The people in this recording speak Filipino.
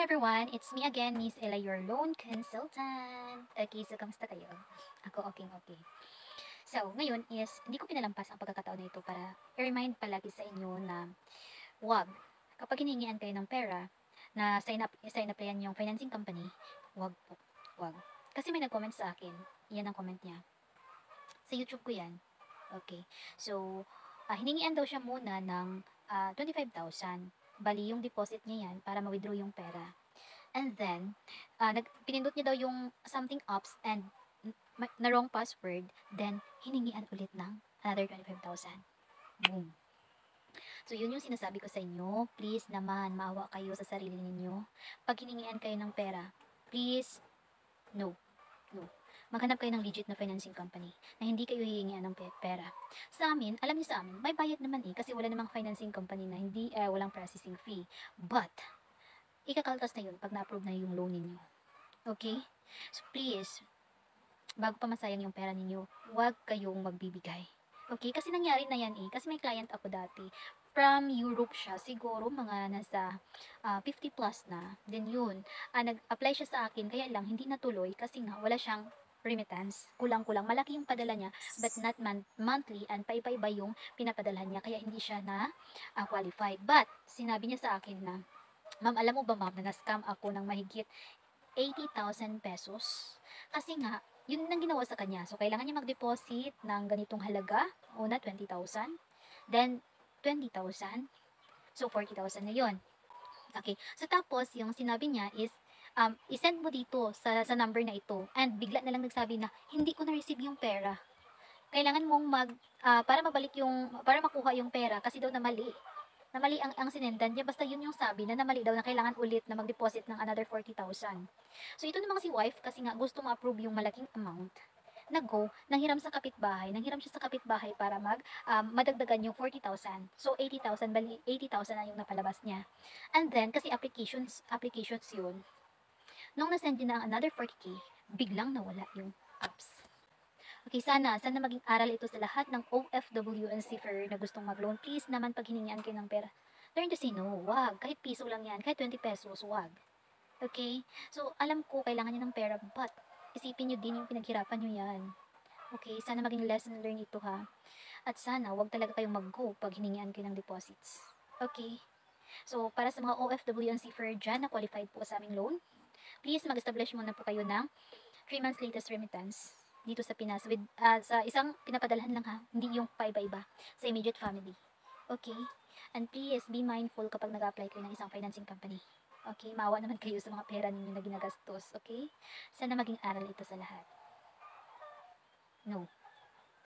Hi everyone, it's me again, Miss Ella, your loan consultant. Okay, so kamusta kayo? Ako okay. So, ngayon is, hindi ko pinalampas ang pagkakataon na ito para i-remind palagi sa inyo na wag, kapag hiningian kayo ng pera, na sign up yan yung financing company, wag po, wag. Kasi may nag-comment sa akin, yan ang comment niya. Sa YouTube ko yan. Okay, so, hiningian daw siya muna ng 25,000. Bali, yung deposit niya yan para ma-withdraw yung pera. And then, pinindot niya daw yung something ops and na wrong password, then hiningian ulit ng another 25,000. Boom. So, yun yung sinasabi ko sa inyo. Please naman, maawa kayo sa sarili ninyo. Pag hiningian kayo ng pera, please, no. Maghanap kayo ng legit na financing company na hindi kayo hihingian ng pera. Sa amin, alam niyo sa amin, may bayad naman kasi wala namang financing company na walang processing fee. But, ikakaltas na yun pag na-approve na yung loan ninyo. Okay? So please, bago pa masayang yung pera ninyo, huwag kayong magbibigay. Okay? Kasi nangyari na yan Kasi may client ako dati. From Europe siya. Siguro mga nasa 50 plus na. Then yun, nag-apply siya sa akin. Kaya lang, hindi natuloy kasi nga wala siyang remittance. Kulang-kulang. Malaki yung padala niya, but not monthly, and paiba-iba yung pinapadala niya. Kaya hindi siya na qualified. But, sinabi niya sa akin na, ma'am, alam mo ba ma'am, na na-scam ako ng mahigit 80,000 pesos? Kasi nga, yun ang ginawa sa kanya. So, kailangan niya mag-deposit ng ganitong halaga. Una, 20,000. Then, 20,000. So, 40,000 na yun. Okay. So, tapos, yung sinabi niya is, isend mo dito sa number na ito. And bigla na lang nagsabi na, hindi ko na-receive yung pera. Kailangan mong para makuha yung pera kasi daw na mali ang sinendan niya. Basta yun yung sabi na namali daw na kailangan ulit na mag-deposit ng another 40,000. So, ito namang si wife kasi nga gusto ma-approve yung malaking amount. Nanghiram siya sa kapitbahay para madagdagan yung 40,000. So, 80,000, bali 80,000 na yung napalabas niya. And then, kasi applications yun. Nung nasend niya na another 40k, biglang nawala yung apps. Okay, sana maging aral ito sa lahat ng OFW and seafarer na gustong mag-loan. Please naman, pag hiningian kayo ng pera, learn to say no. Wag. Kahit piso lang yan. Kahit 20 pesos, wag. Okay? So, alam ko, kailangan niyo ng pera, but isipin niyo din yung pinaghirapan niyo yan. Okay? Sana maging lesson learned ito ha. At sana, wag talaga kayong mag-go pag hiningian kayo ng deposits. Okay? So, para sa mga OFW and seafarer dyan na qualified po sa aming loan, please mag-establish muna po kayo ng 3 months latest remittance dito sa Pinas with sa isang pinapadalhan lang ha, hindi yung paiba-iba sa immediate family. Okay? And please be mindful kapag nag-apply kayo ng isang financing company. Okay? Maawa naman kayo sa mga pera ninyo na ginagastos. Okay? Sana maging aral ito sa lahat. No.